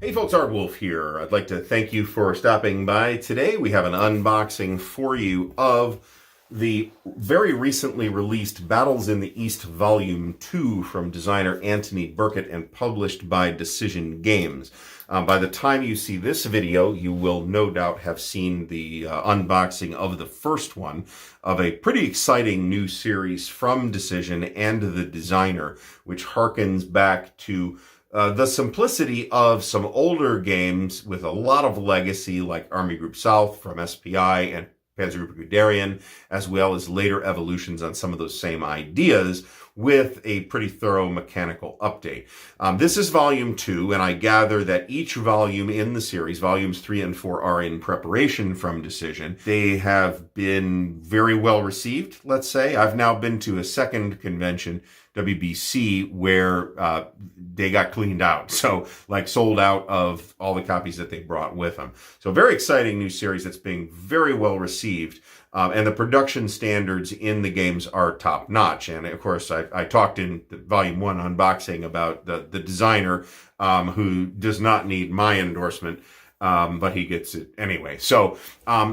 Hey folks, Ardwulf here. I'd like to thank you for stopping by today. We have an unboxing for you of the very recently released Battles in the East Volume 2 from designer Anthony Burkett and published by Decision Games. By the time you see this video, you will no doubt have seen the unboxing of the first one of a pretty exciting new series from Decision and the designer, which harkens back to the simplicity of some older games with a lot of legacy, like Army Group South from SPI and Panzergruppe Guderian, as well as later evolutions on some of those same ideas with a pretty thorough mechanical update. This is volume 2, and I gather that each volume in the series, volumes 3 and 4, are in preparation from Decision. They have been very well received, let's say. I've now been to a second convention, WBC, where they got cleaned out. So, like, sold out of all the copies that they brought with them. So, very exciting new series that's being very well received. And the production standards in the games are top notch. And of course, I talked in the Volume 1 unboxing about the designer who does not need my endorsement, but he gets it anyway. So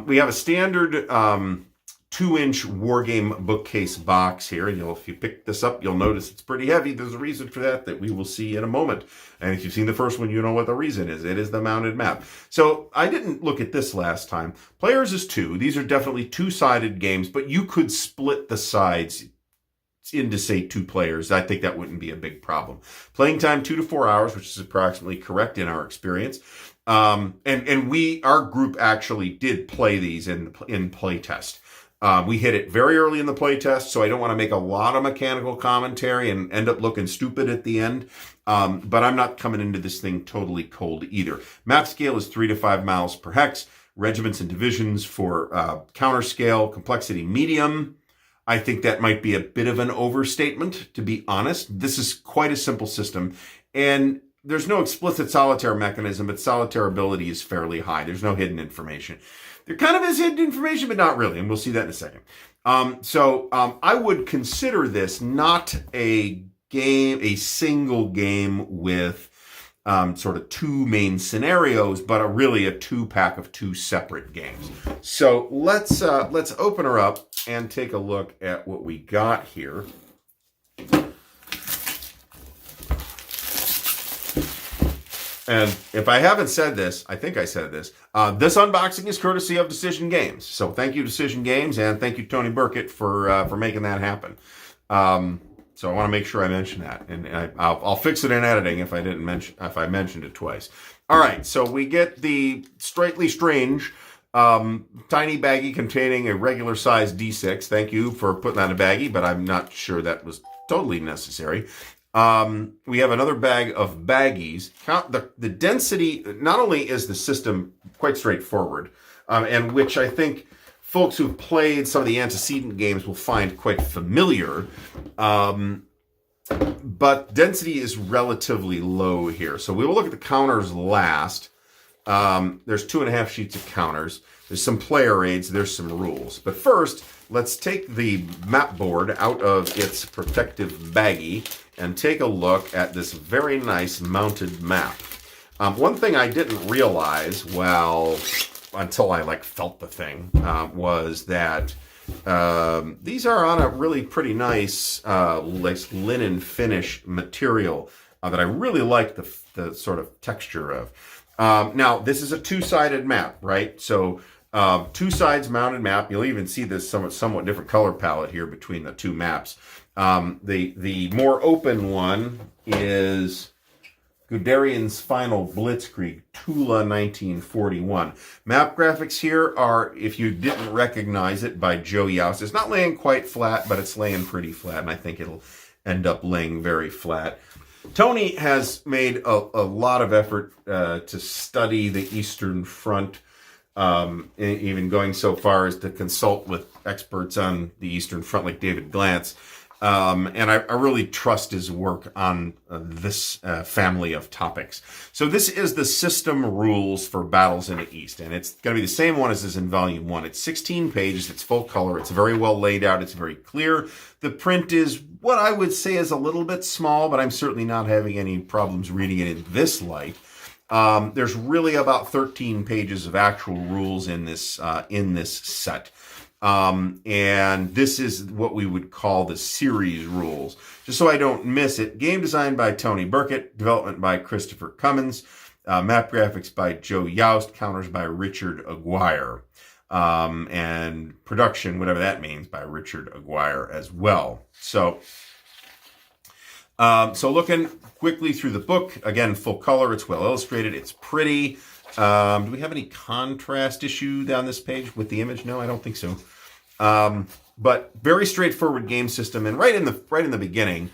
we have a standard 2-inch Wargame bookcase box here. And if you pick this up, you'll notice it's pretty heavy. There's a reason for that we will see in a moment. And if you've seen the first one, you know what the reason is. It is the mounted map. So I didn't look at this last time. Players is 2. These are definitely 2-sided games, but you could split the sides into, say, 2 players. I think that wouldn't be a big problem. Playing time 2 to 4 hours, which is approximately correct in our experience. And our group actually did play these in playtest. We hit it very early in the playtest, so I don't want to make a lot of mechanical commentary and end up looking stupid at the end. But I'm not coming into this thing totally cold either. Map scale is 3 to 5 miles per hex. Regiments and divisions for counter scale. Complexity medium. I think that might be a bit of an overstatement, to be honest. This is quite a simple system. And there's no explicit solitaire mechanism, but solitaire ability is fairly high. There's no hidden information. There kind of is hidden information, but not really, and we'll see that in a second. I would consider this not a single game with sort of 2 main scenarios, but really a 2-pack of 2 separate games. So let's open her up and take a look at what we got here. And if I haven't said this, I think I said this. This unboxing is courtesy of Decision Games. So thank you, Decision Games, and thank you, Tony Burkett, for making that happen. So I want to make sure I mention that, and I'll fix it in editing if I mentioned it twice. All right, so we get the Straightly Strange tiny baggie containing a regular size D6. Thank you for putting that in a baggie, but I'm not sure that was totally necessary. We have another bag of baggies. The density, not only is the system quite straightforward, and which I think folks who've played some of the antecedent games will find quite familiar, but density is relatively low here. So we will look at the counters last. There's 2.5 sheets of counters. There's some player aids. There's some rules. But first, let's take the map board out of its protective baggie and take a look at this very nice mounted map. One thing I didn't realize, until I felt the thing, was that these are on a really pretty nice linen finish material that I really like the sort of texture of. Now, this is a 2-sided map, right? So 2 sides mounted map. You'll even see this somewhat different color palette here between the 2 maps. The more open one is Guderian's Final Blitzkrieg, Tula 1941. Map graphics here are, if you didn't recognize it, by Joe Youst. It's not laying quite flat, but it's laying pretty flat, and I think it'll end up laying very flat. Tony has made a lot of effort to study the Eastern Front, even going so far as to consult with experts on the Eastern Front like David Glantz. And I really trust his work on this family of topics. So this is the system rules for Battles in the East, and it's going to be the same one as is in Volume 1. It's 16 pages, it's full color, it's very well laid out, it's very clear. The print is what I would say is a little bit small, but I'm certainly not having any problems reading it in this light. There's really about 13 pages of actual rules in this set. And this is what we would call the series rules. Just so I don't miss it, game design by Tony Burkett, development by Christopher Cummins, map graphics by Joe Youst, counters by Richard Aguirre, and production, whatever that means, by Richard Aguirre as well. So looking quickly through the book, again, full color, it's well illustrated, it's pretty. Do we have any contrast issue down this page with the image? No, I don't think so. But very straightforward game system, and right in the beginning,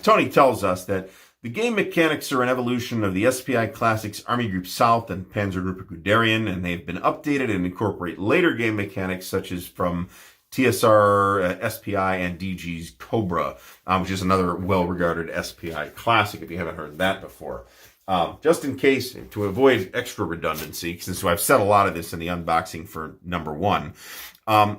Tony tells us that the game mechanics are an evolution of the SPI Classics Army Group South and Panzergruppe Guderian, and they've been updated and incorporate later game mechanics such as from TSR, SPI, and DG's Cobra, which is another well-regarded SPI classic if you haven't heard that before. Just in case, to avoid extra redundancy, since I've said a lot of this in the unboxing for number 1,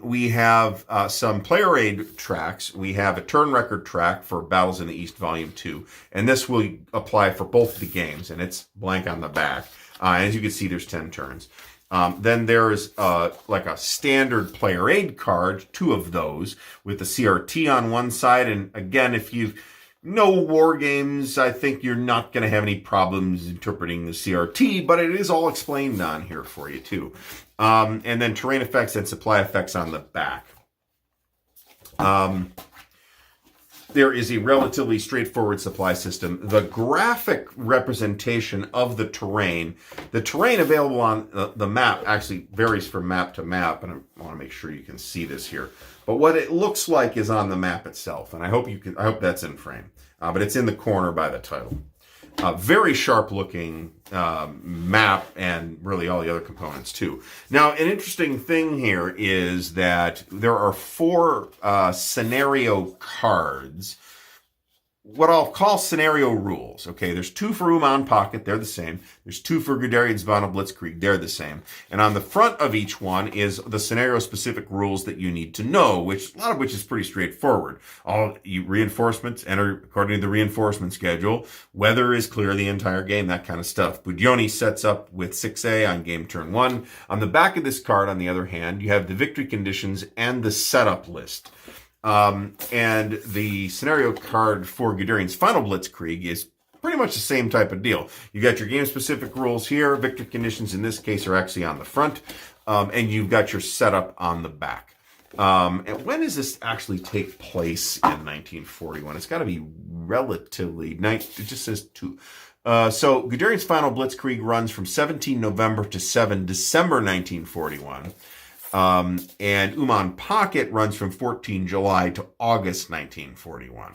we have some player aid tracks. We have a turn record track for Battles in the East Volume 2, and this will apply for both the games, and it's blank on the back. As you can see, there's 10 turns. Then there's like a standard player aid card, 2 of those, with the CRT on one side. And again, if you know war games, I think you're not going to have any problems interpreting the CRT, but it is all explained on here for you too. And then terrain effects and supply effects on the back. There is a relatively straightforward supply system. The graphic representation of the terrain available on the map actually varies from map to map, and I want to make sure you can see this here. But what it looks like is on the map itself, and I hope that's in frame. But it's in the corner by the title. Very sharp looking map, and really all the other components too. Now, an interesting thing here is that there are 4 scenario cards, what I'll call scenario rules. Okay, there's 2 for Uman Pocket, they're the same. There's 2 for Guderian's Final Blitzkrieg, they're the same. And on the front of each one is the scenario-specific rules that you need to know, which a lot of which is pretty straightforward. All reinforcements enter according to the reinforcement schedule. Weather is clear the entire game, that kind of stuff. Budyoni sets up with 6A on game turn 1. On the back of this card, on the other hand, you have the victory conditions and the setup list. And the scenario card for Guderian's Final Blitzkrieg is pretty much the same type of deal. You got your game-specific rules here. Victory conditions in this case are actually on the front, and you've got your setup on the back. And when does this actually take place in 1941? It's got to be relatively nice. It just says 2. So Guderian's Final Blitzkrieg runs from 17 November to 7 December 1941. And Uman Pocket runs from 14 July to August 1941.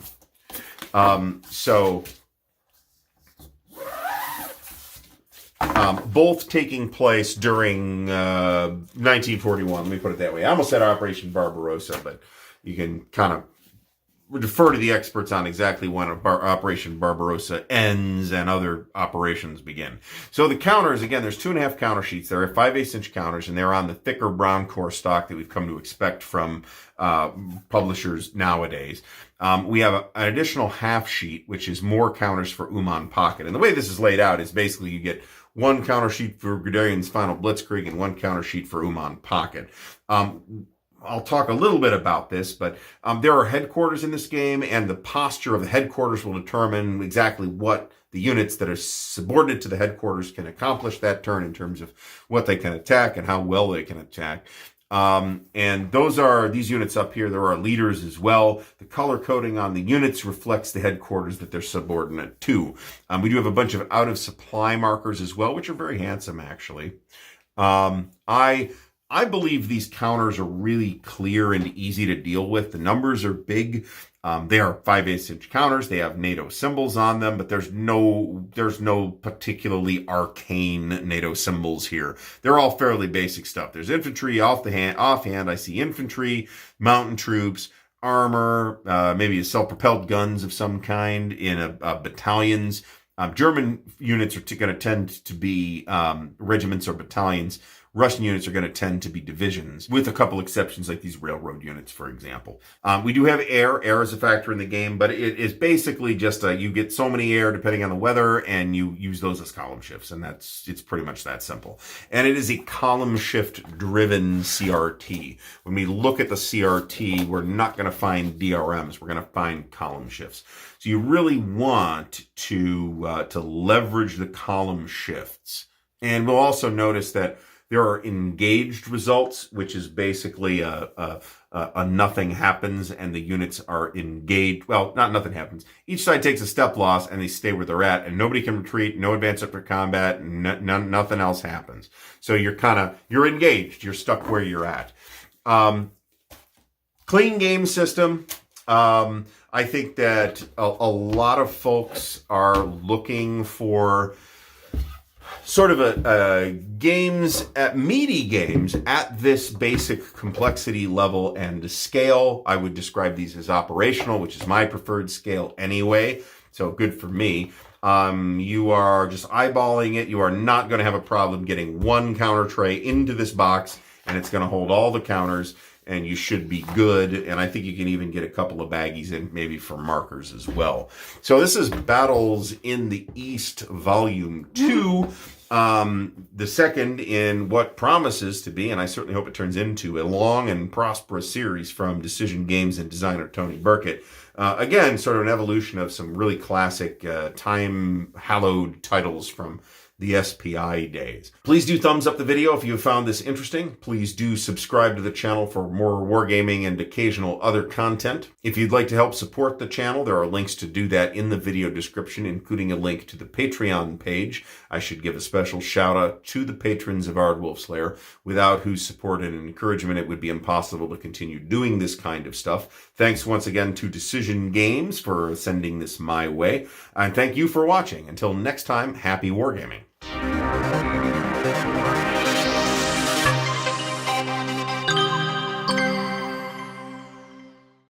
Both taking place during 1941. Let me put it that way. I almost said Operation Barbarossa, but you can kind of defer to the experts on exactly when Operation Barbarossa ends and other operations begin. So the counters, again, there's 2.5 counter sheets. There are 5/8 inch counters, and they're on the thicker brown core stock that we've come to expect from publishers nowadays. We have an additional half sheet, which is more counters for Uman Pocket. And the way this is laid out is basically you get 1 counter sheet for Guderian's Final Blitzkrieg and 1 counter sheet for Uman Pocket. I'll talk a little bit about this, but there are headquarters in this game, and the posture of the headquarters will determine exactly what the units that are subordinate to the headquarters can accomplish that turn in terms of what they can attack and how well they can attack. And these units up here. There are leaders as well. The color coding on the units reflects the headquarters that they're subordinate to. We do have a bunch of out of supply markers as well, which are very handsome, actually. I believe these counters are really clear and easy to deal with. The numbers are big. They are 5/8 inch counters. They have NATO symbols on them, but there's no particularly arcane NATO symbols here. They're all fairly basic stuff. There's infantry offhand. I see infantry, mountain troops, armor, maybe self-propelled guns of some kind in battalions. German units are going to tend to be regiments or battalions Russian units are going to tend to be divisions, with a couple exceptions like these railroad units, for example. We do have air. Air is a factor in the game, but it is basically just you get so many air depending on the weather, and you use those as column shifts, and it's pretty much that simple. And it is a column shift driven CRT. When we look at the CRT, we're not going to find DRMs. We're going to find column shifts. So you really want to leverage the column shifts. And we'll also notice that there are engaged results, which is basically a nothing happens and the units are engaged. Well, not nothing happens. Each side takes a step loss and they stay where they're at, and nobody can retreat, no advance after combat, and nothing else happens. So you're engaged. You're stuck where you're at. Clean game system. I think that a lot of folks are looking for sort of meaty games at this basic complexity level and scale. I would describe these as operational, which is my preferred scale anyway. So good for me. You are just eyeballing it. You are not going to have a problem getting one counter tray into this box, and it's going to hold all the counters, and you should be good. And I think you can even get a couple of baggies in, maybe for markers as well. So this is Battles in the East Volume 2. The second in what promises to be, and I certainly hope it turns into, a long and prosperous series from Decision Games and designer Tony Burkett. Again, sort of an evolution of some really classic, time-hallowed titles from the SPI days. Please do thumbs up the video if you found this interesting. Please do subscribe to the channel for more wargaming and occasional other content. If you'd like to help support the channel, there are links to do that in the video description, including a link to the Patreon page. I should give a special shout out to the patrons of Ardwulf's Lair, without whose support and encouragement it would be impossible to continue doing this kind of stuff. Thanks once again to Decision Games for sending this my way. And thank you for watching. Until next time, happy wargaming.